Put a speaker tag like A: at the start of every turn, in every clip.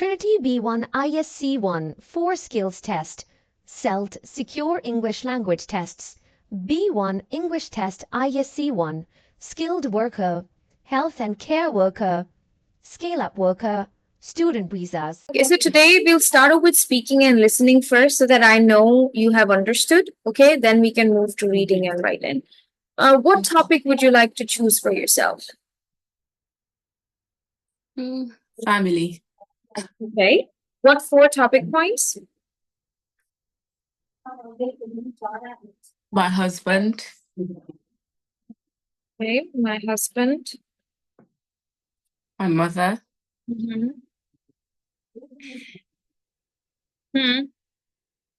A: Trinity B1 ISE 1 4 Skills Test, SELT Secure English Language Tests, B1 English Test ISE 1 Skilled Worker, Health and Care Worker, Scale-Up Worker, Student Visas.
B: Okay, so today we'll start off with speaking and listening first so that I know you have understood. Okay, then we can move to reading and writing. What topic would you like to choose for yourself?
C: Family.
B: Okay. What 4 topic points?
C: My husband.
B: Okay, my husband.
C: My mother.
B: Mm-hmm.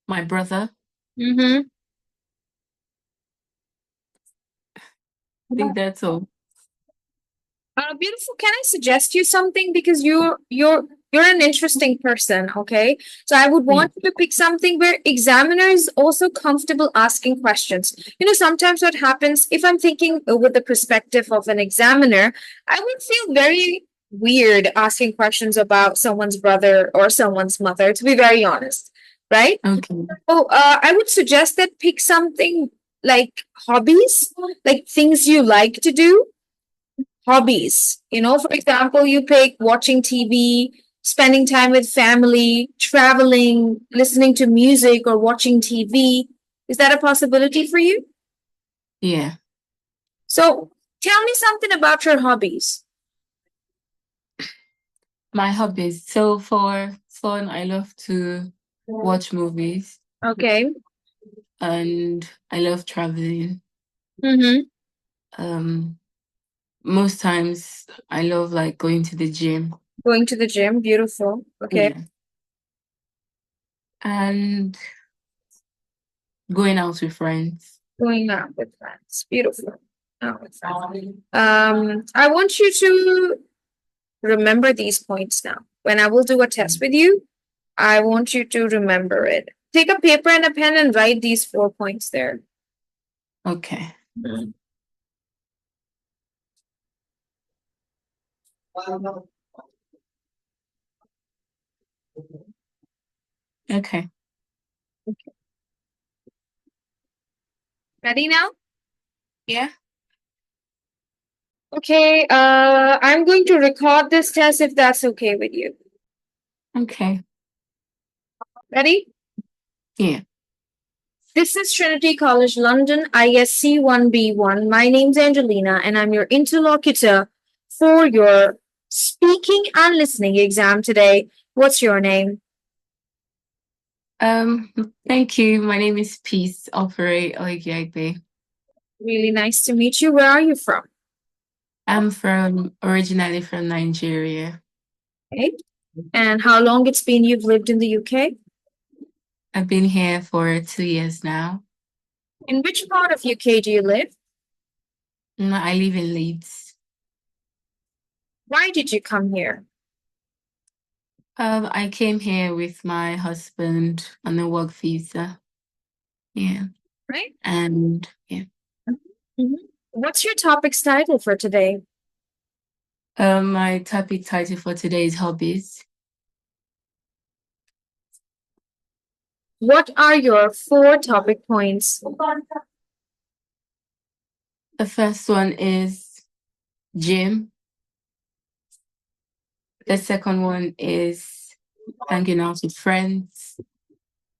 C: My brother.
B: Mm-hmm.
C: I think that's all.
B: Beautiful. Can I suggest you something because you're an interesting person, okay? So I would want you to pick something where examiner is also comfortable asking questions. You know, sometimes what happens if I'm thinking with the perspective of an examiner, I would feel very weird asking questions about someone's brother or someone's mother, to be very honest, right?
C: Okay.
B: So I would suggest that pick something like hobbies, like things you like to do. Hobbies, you know, for example, you pick watching TV, spending time with family, traveling, listening to music, or watching TV. Is that a possibility for you?
C: Yeah.
B: So tell me something about your hobbies.
C: My hobbies. So for fun, I love to watch movies
B: Okay.
C: and I love traveling.
B: Mm-hmm.
C: Most times I love like going to the gym.
B: Going to the gym, beautiful. Okay.
C: Yeah. And going out with friends.
B: Going out with friends, beautiful. Out with friends. I want you to remember these points now. When I will do a test with you, I want you to remember it. Take a paper and a pen and write these 4 points there.
C: Okay. Okay.
B: Ready now?
C: Yeah.
B: Okay, I'm going to record this test if that's okay with you.
C: Okay.
B: Ready?
C: Yeah.
B: This is Trinity College London, ISC 1B1. My name's Angelina, and I'm your interlocutor for your speaking and listening exam today. What's your name?
C: Thank you. My name is Peace Operate Oigiagbe.
B: Really nice to meet you. Where are you from?
C: I'm originally from Nigeria.
B: Okay. And how long it's been you've lived in the UK?
C: I've been here for 2 years now.
B: In which part of UK do you live?
C: I live in Leeds.
B: Why did you come here?
C: I came here with my husband on a work visa. Yeah.
B: Right?
C: And yeah.
B: What's your topic's title for today?
C: My topic title for today is hobbies.
B: What are your 4 topic points?
C: The first one is gym. The second one is hanging out with friends.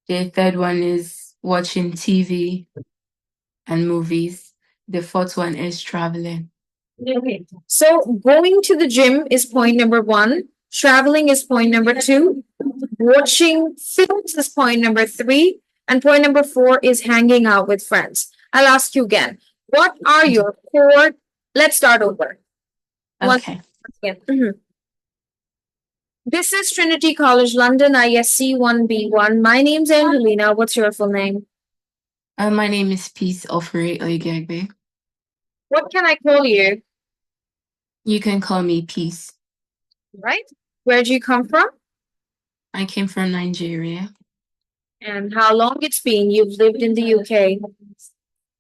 C: The third one is watching TV and movies. The fourth one is traveling.
B: Okay. So going to the gym is point number 1. Traveling is point number 2. Watching films is point number 3. And point number 4 is hanging out with friends. I'll ask you again. What are your 4? Let's start over.
C: Okay.
B: This is Trinity College London, ISC 1B1. My name's Angelina. What's your full name?
C: My name is Peace Operate Oigiagbe.
B: What can I call you?
C: You can call me Peace.
B: Right? Where do you come from?
C: I came from Nigeria.
B: And how long it's been you've lived in the UK?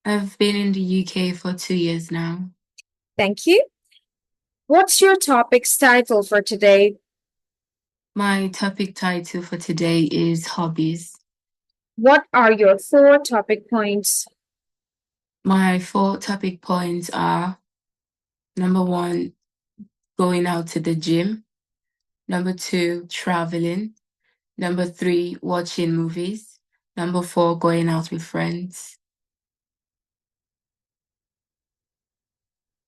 C: I've been in the UK for 2 years now.
B: Thank you. What's your topic's title for today?
C: My topic title for today is hobbies.
B: What are your 4 topic points?
C: My 4 topic points are number 1, going out to the gym. Number 2, traveling. Number 3, watching movies. Number 4, going out with friends.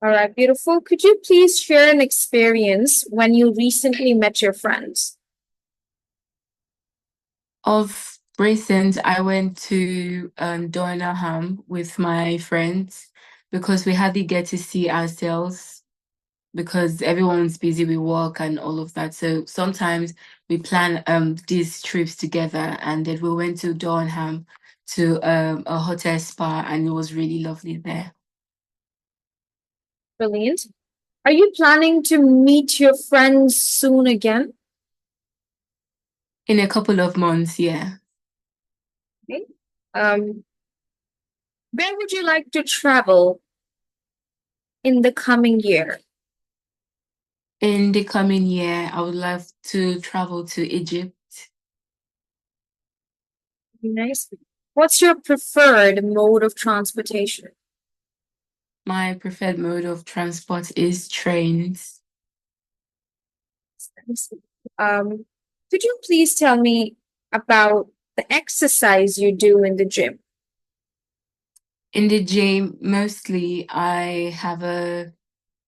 B: All right, beautiful. Could you please share an experience when you recently met your friends?
C: Of recent, I went to Doynaham with my friends because we hardly get to see ourselves because everyone's busy with work and all of that. So sometimes we plan these trips together, and then we went to Doynaham to a hotel spa, and it was really lovely there.
B: Brilliant. Are you planning to meet your friends soon again?
C: In a couple of months, yeah.
B: Okay. Where would you like to travel in the coming year?
C: In the coming year, I would love to travel to Egypt.
B: Nice. What's your preferred mode of transportation?
C: My preferred mode of transport is trains.
B: Nice. Could you please tell me about the exercise you do in the gym?
C: In the gym, mostly I have a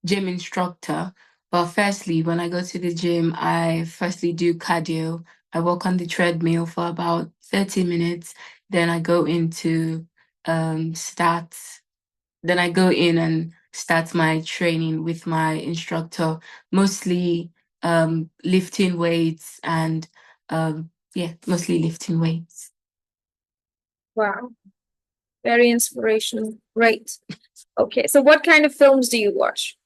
C: gym instructor. But firstly, when I go to the gym, I firstly do cardio. I walk on the treadmill for about 30 minutes. Then I go into stats. Then I go in and start my training with my instructor, mostly lifting weights and mostly lifting weights.
B: Wow, very inspirational. Great. Okay, so what kind of films do you watch?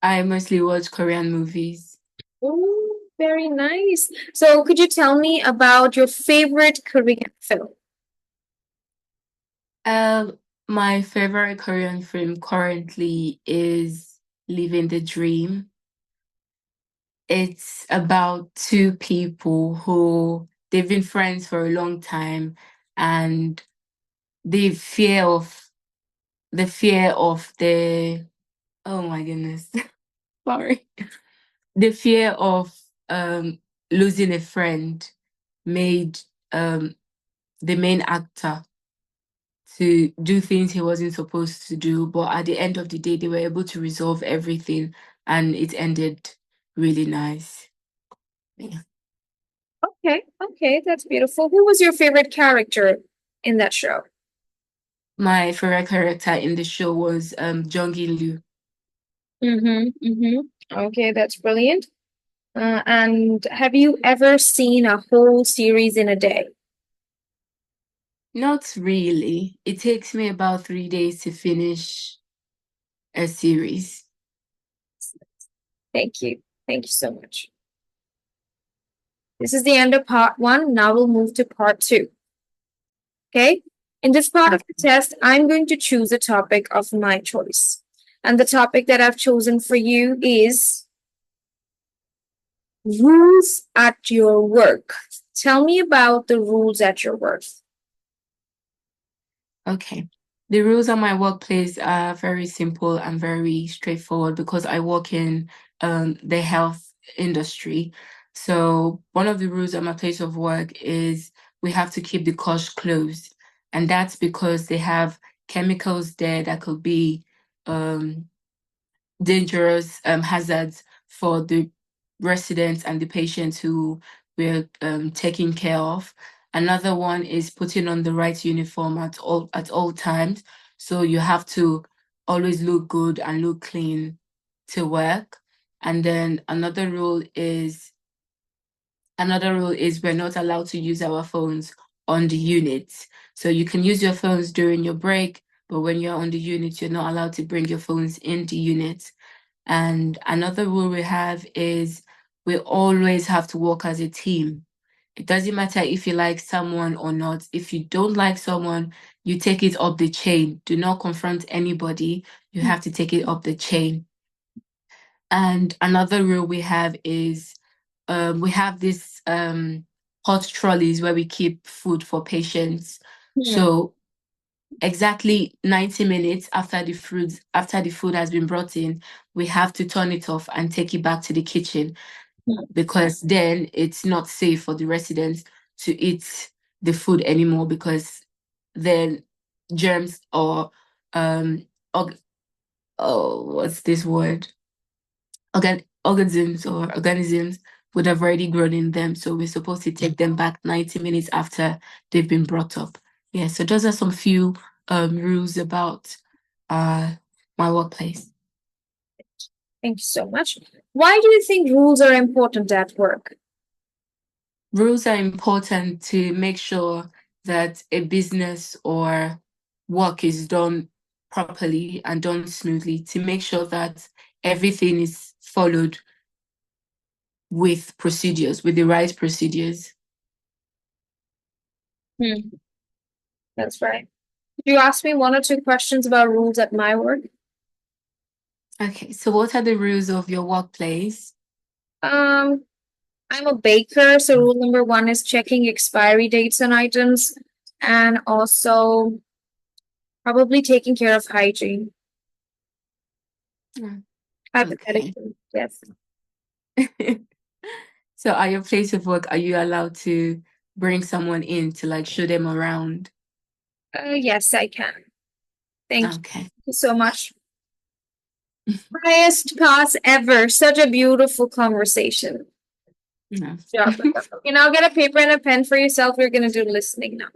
C: I mostly watch Korean movies.
B: Oh, very nice. So could you tell me about your favorite Korean film?
C: My favorite Korean film currently is Living the Dream. It's about 2 people who they've been friends for a long time, and the fear of the oh my goodness, sorry, the fear of losing a friend made the main actor to do things he wasn't supposed to do, but at the end of the day, they were able to resolve everything, and it ended really nice. Yeah.
B: Okay, that's beautiful. Who was your favorite character in that show?
C: My favorite character in the show was Jongin Liu.
B: Okay, that's brilliant. And have you ever seen a whole series in a day?
C: Not really. It takes me about 3 days to finish a series.
B: Thank you. Thank you so much. This is the end of part 1. Now we'll move to part 2. Okay? In this part of the test, I'm going to choose a topic of my choice. And the topic that I've chosen for you is rules at your work. Tell me about the rules at your work.
C: Okay. The rules at my workplace are very simple and very straightforward because I work in the health industry. So one of the rules at my place of work is we have to keep the cosh closed. And that's because they have chemicals there that could be dangerous hazards for the residents and the patients who we're taking care of. Another one is putting on the right uniform at all times. So you have to always look good and look clean to work. And then another rule is we're not allowed to use our phones on the unit. So you can use your phones during your break, but when you're on the unit, you're not allowed to bring your phones in the unit. And another rule we have is we always have to work as a team. It doesn't matter if you like someone or not. If you don't like someone, you take it up the chain. Do not confront anybody. You have to take it up the chain. And another rule we have is we have this hot trolleys where we keep food for patients. So exactly 90 minutes after the food has been brought in, we have to turn it off and take it back to the kitchen, because then it's not safe for the residents to eat the food anymore, because then germs or what's this word? Organisms would have already grown in them. So we're supposed to take them back 90 minutes after they've been brought up. Yeah, so those are some few rules about my workplace.
B: Thank you so much. Why do you think rules are important at work?
C: Rules are important to make sure that a business or work is done properly and done smoothly, to make sure that everything is followed with procedures, with the right procedures.
B: That's right. You asked me 1 or 2 questions about rules at my work.
C: Okay, so what are the rules of your workplace?
B: I'm a baker, so rule number 1 is checking expiry dates on items, and also probably taking care of hygiene. Hypothetically, yes.
C: So at your place of work, are you allowed to bring someone in to like show them around?
B: Yes, I can. Thank
C: Okay.
B: you so much. Highest pass ever. Such a beautiful conversation.
C: No.
B: Job. You now get a paper and a pen for yourself. We're gonna do listening now.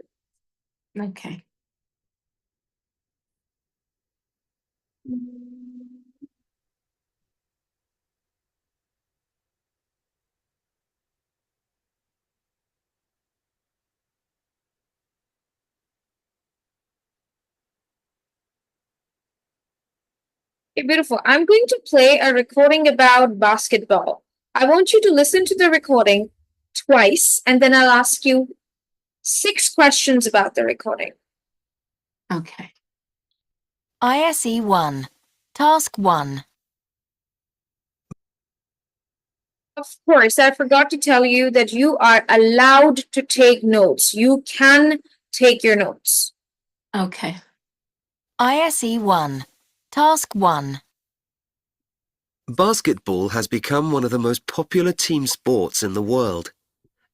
C: Okay.
B: Okay, beautiful. I'm going to play a recording about basketball. I want you to listen to the recording twice, and then I'll ask you 6 questions about the recording.
C: Okay.
D: ISE 1. Task 1.
B: Of course, I forgot to tell you that you are allowed to take notes. You can take your notes.
C: Okay.
D: ISE 1. Task 1.
E: Basketball has become one of the most popular team sports in the world.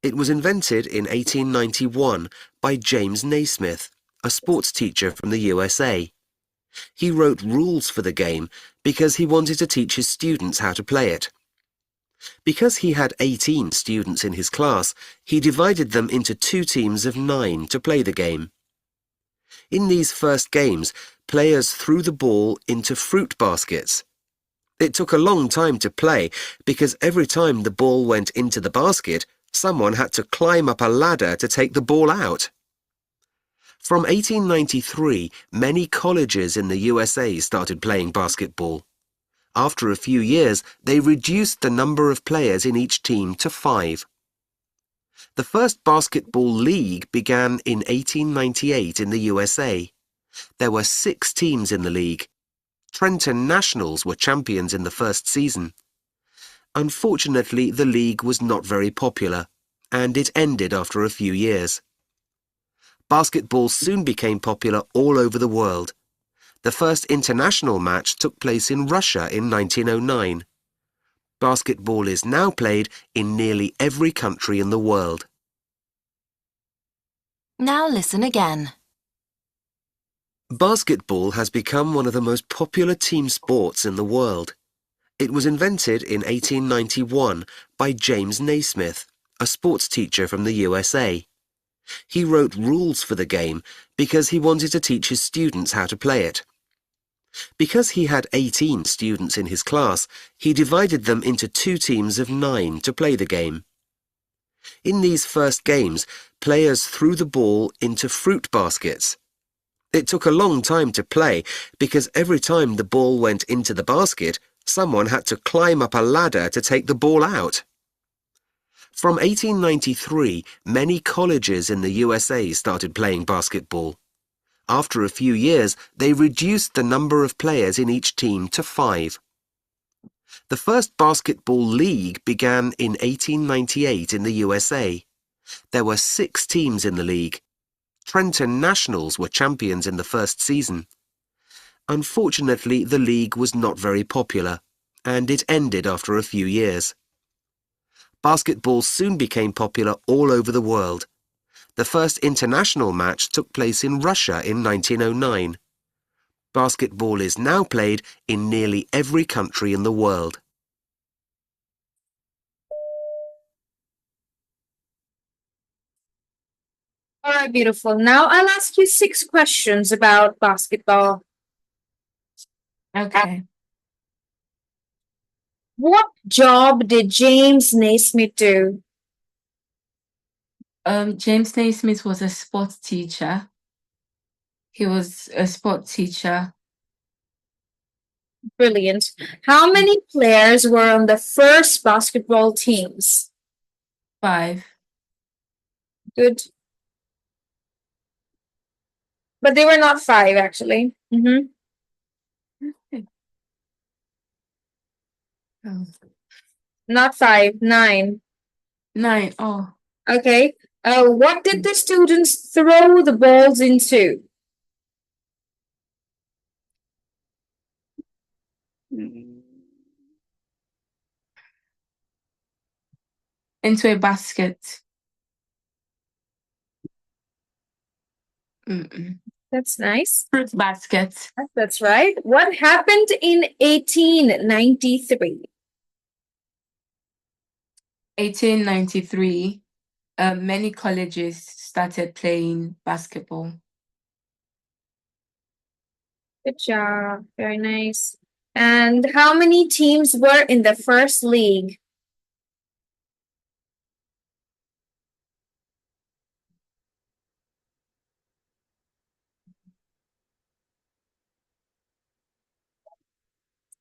E: It was invented in 1891 by James Naismith, a sports teacher from the USA. He wrote rules for the game because he wanted to teach his students how to play it. Because he had 18 students in his class, he divided them into 2 teams of 9 to play the game. In these first games, players threw the ball into fruit baskets. It took a long time to play because every time the ball went into the basket, someone had to climb up a ladder to take the ball out. From 1893, many colleges in the USA started playing basketball. After a few years, they reduced the number of players in each team to 5. The first basketball league began in 1898 in the USA. There were 6 teams in the league. Trenton Nationals were champions in the first season. Unfortunately, the league was not very popular, and it ended after a few years. Basketball soon became popular all over the world. The first international match took place in Russia in 1909. Basketball is now played in nearly every country in the world.
D: Now listen again.
E: Basketball has become one of the most popular team sports in the world. It was invented in 1891 by James Naismith, a sports teacher from the USA. He wrote rules for the game because he wanted to teach his students how to play it. Because he had 18 students in his class, he divided them into 2 teams of 9 to play the game. In these first games, players threw the ball into fruit baskets. It took a long time to play because every time the ball went into the basket, someone had to climb up a ladder to take the ball out. From 1893, many colleges in the USA started playing basketball. After a few years, they reduced the number of players in each team to 5. The first basketball league began in 1898 in the USA. There were 6 teams in the league. Trenton Nationals were champions in the first season. Unfortunately, the league was not very popular, and it ended after a few years. Basketball soon became popular all over the world. The first international match took place in Russia in 1909. Basketball is now played in nearly every country in the world.
B: All right, beautiful. Now I'll ask you 6 questions about basketball.
C: Okay.
B: What job did James Naismith do?
C: James Naismith was a sports teacher. He was a sport teacher.
B: Brilliant. How many players were on the first basketball teams?
C: 5.
B: Good. But they were not 5, actually.
C: Oh.
B: Not 5, 9.
C: 9. Oh.
B: Okay. What did the students throw the balls into?
C: Into a basket.
B: That's nice.
C: Fruit basket.
B: That's right. What happened in 1893?
C: 1893, many colleges started playing basketball.
B: Good job. Very nice. And how many teams were in the first league?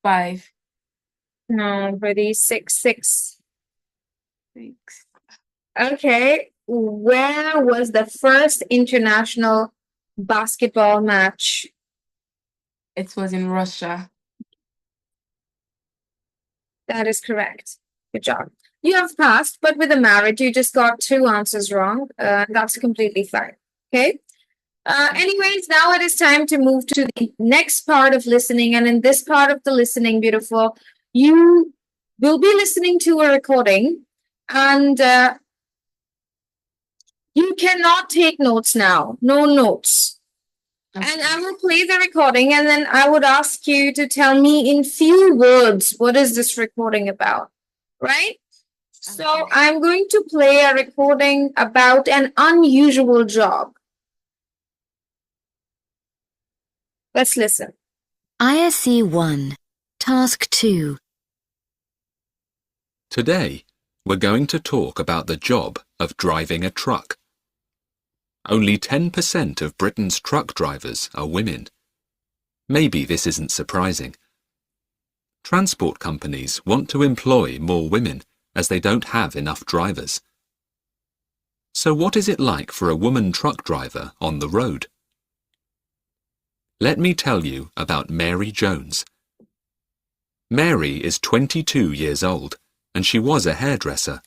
C: Five.
B: No, pretty 6, 6.
C: 6.
B: Okay. Where was the first international basketball match?
C: It was in Russia.
B: That is correct. Good job. You have passed, but with a merit, you just got 2 answers wrong. That's completely fine. Okay. Anyways, now it is time to move to the next part of listening. And in this part of the listening, beautiful, you will be listening to a recording and you cannot take notes now. No notes.
C: Okay.
B: And I will play the recording and then I would ask you to tell me in few words, what is this recording about? Right? So I'm going to play a recording about an unusual job. Let's listen.
D: ISE 1, Task 2.
F: Today, we're going to talk about the job of driving a truck. Only 10% of Britain's truck drivers are women. Maybe this isn't surprising. Transport companies want to employ more women as they don't have enough drivers. So what is it like for a woman truck driver on the road? Let me tell you about Mary Jones. Mary is 22 years old and she was a hairdresser.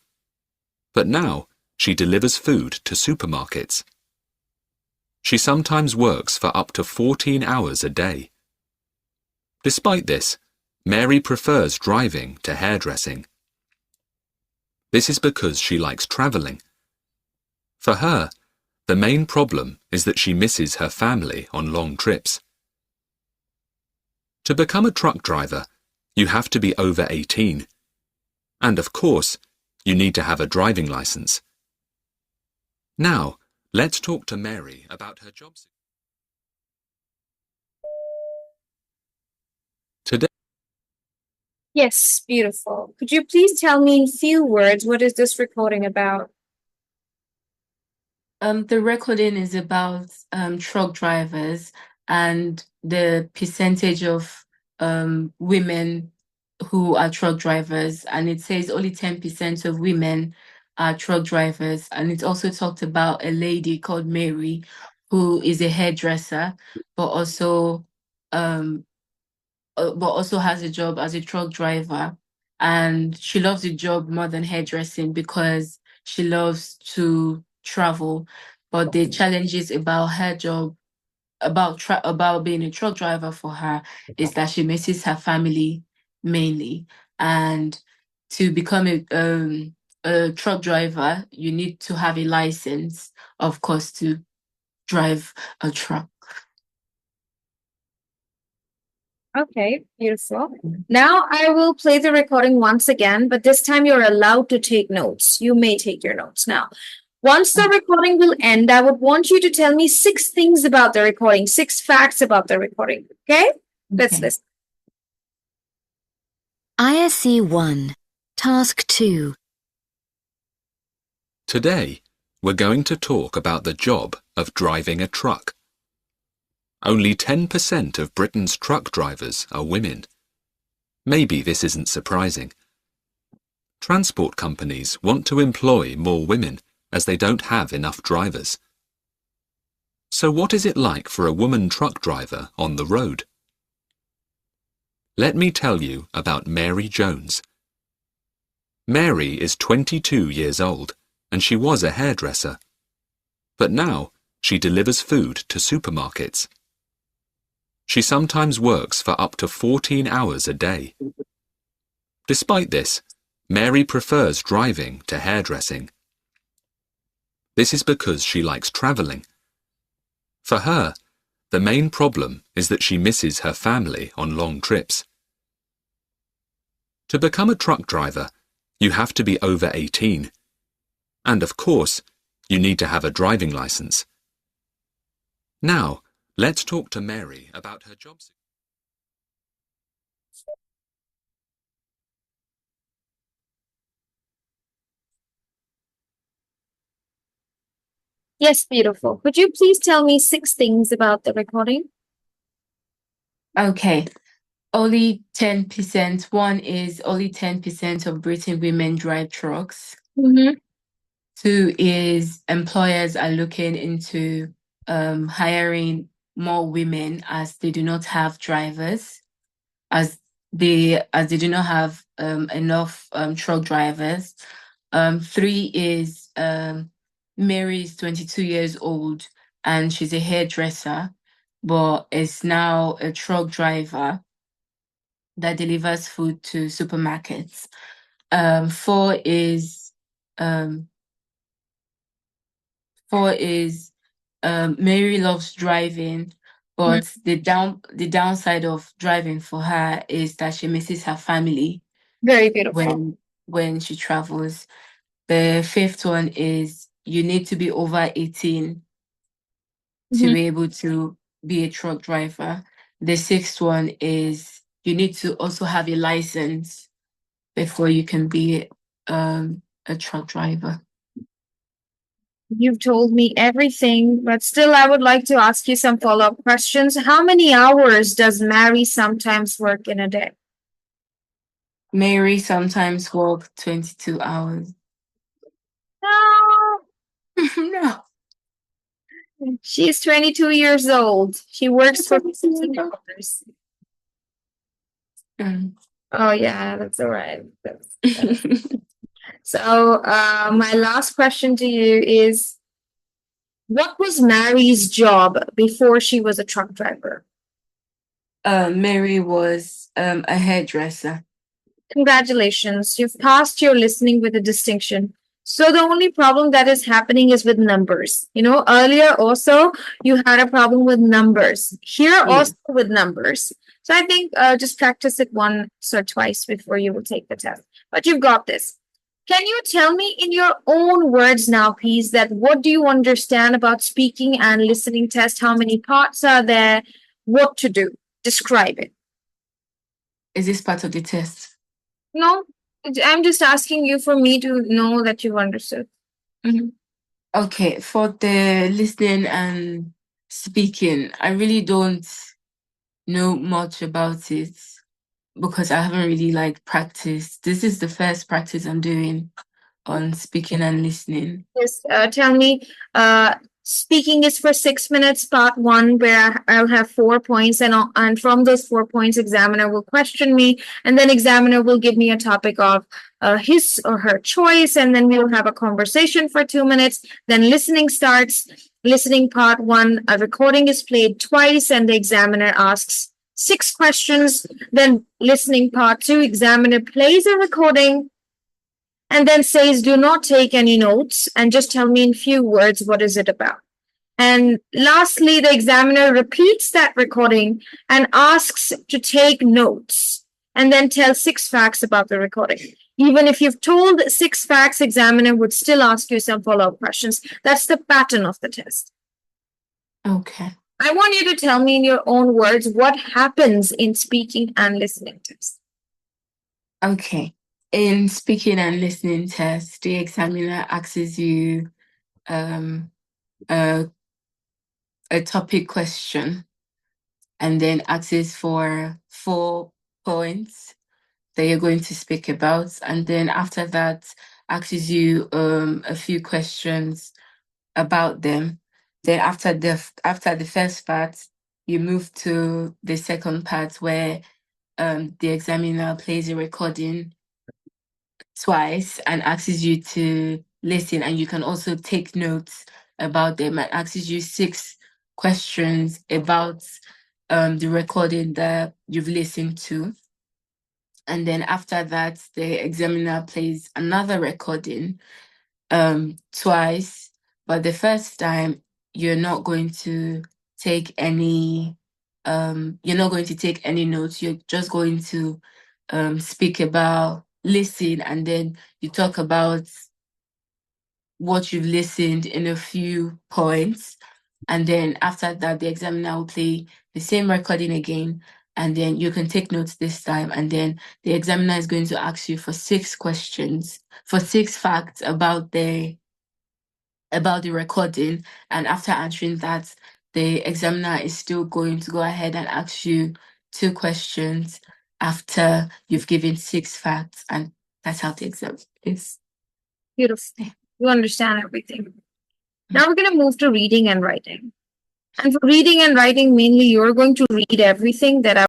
F: But now she delivers food to supermarkets. She sometimes works for up to 14 hours a day. Despite this, Mary prefers driving to hairdressing. This is because she likes travelling. For her, the main problem is that she misses her family on long trips. To become a truck driver, you have to be over 18. And of course, you need to have a driving licence. Now, let's talk to Mary about her job. Today,
B: Yes, beautiful. Could you please tell me in few words, what is this recording about?
C: The recording is about truck drivers and the percentage of women who are truck drivers, and it says only 10% of women are truck drivers. And it also talked about a lady called Mary who is a hairdresser but also has a job as a truck driver. and she loves the job more than hairdressing because she loves to travel. But the challenges about her job, about being a truck driver for her, is that she misses her family mainly. And to become a truck driver, you need to have a license, of course, to drive a truck.
B: Okay, beautiful. Now I will play the recording once again, but this time you're allowed to take notes. You may take your notes now. Once the recording will end, I would want you to tell me 6 things about the recording, 6 facts about the recording. Okay? Let's
C: Okay.
B: listen.
D: ISE 1, Task 2.
F: Today, we're going to talk about the job of driving a truck. Only 10% of Britain's truck drivers are women. Maybe this isn't surprising. Transport companies want to employ more women as they don't have enough drivers. So what is it like for a woman truck driver on the road? Let me tell you about Mary Jones. Mary is 22 years old and she was a hairdresser. But now she delivers food to supermarkets. She sometimes works for up to 14 hours a day. Despite this, Mary prefers driving to hairdressing. This is because she likes travelling. For her, the main problem is that she misses her family on long trips. To become a truck driver, you have to be over 18. And of course, you need to have a driving licence. Now, let's talk to Mary about her job.
B: Yes, beautiful. Could you please tell me 6 things about the recording?
C: Okay. Only 10%. One is only 10% of Britain women drive trucks.
B: Mm-hmm.
C: 2 is employers are looking into hiring more women as they do not have drivers, as they do not have enough truck drivers. 3 is Mary is 22 years old and she's a hairdresser, but is now a truck driver that delivers food to supermarkets. 4 is Mary loves driving, but the downside of driving for her is that she misses her family
B: Very beautiful.
C: when she travels. The 5th one is you need to be over 18 to be able to be a truck driver. The 6th one is you need to also have a license before you can be a truck driver.
B: You've told me everything, but still I would like to ask you some follow-up questions. How many hours does Mary sometimes work in a day?
C: Mary sometimes works 22 hours.
B: No.
C: No.
B: She's 22 years old. She works for 15 hours. Oh yeah, that's all right. So my last question to you is, what was Mary's job before she was a truck driver?
C: Mary was a hairdresser.
B: Congratulations, you've passed your listening with a distinction. So the only problem that is happening is with numbers. You know, earlier also you had a problem with numbers. Here also with numbers. So I think just practice it once or twice before you will take the test. But you've got this. Can you tell me in your own words now, please, that what do you understand about speaking and listening test? How many parts are there? What to do? Describe it.
C: Is this part of the test?
B: No, I'm just asking you for me to know that you've understood.
C: Okay, for the listening and speaking, I really don't know much about it because I haven't really practiced. This is the first practice I'm doing on speaking and listening.
B: Yes, tell me, Speaking is for 6 minutes, part 1, where I'll have 4 points, and from those 4 points, examiner will question me, and then examiner will give me a topic of his or her choice, and then we will have a conversation for 2 minutes. Then listening starts. Listening part 1, a recording is played twice, and the examiner asks 6 questions. Then listening part 2, examiner plays a recording and then says, do not take any notes and just tell me in few words what is it about. And lastly, the examiner repeats that recording and asks to take notes and then tell 6 facts about the recording. Even if you've told 6 facts, examiner would still ask you some follow-up questions. That's the pattern of the test.
C: Okay.
B: I want you to tell me in your own words what happens in speaking and listening tests.
C: Okay. In speaking and listening test, the examiner asks you a topic question and then asks for 4 points that you're going to speak about, and then after that asks you a few questions about them. Then after the first part, you move to the second part where the examiner plays a recording twice and asks you to listen, and you can also take notes about them, and asks you 6 questions about the recording that you've listened to. And then after that, the examiner plays another recording twice, but the first time you're not going to take any notes. You're just going to speak about, listen, and then you talk about what you've listened in a few points. And then after that, the examiner will play the same recording again, and then you can take notes this time. And then the examiner is going to ask you for 6 questions, for 6 facts about the recording. And after answering that, the examiner is still going to go ahead and ask you 2 questions after you've given 6 facts. And that's how the exam is.
B: Beautiful. You understand everything. Now we're going to move to reading and writing. And for reading and writing, mainly you're going to read everything that I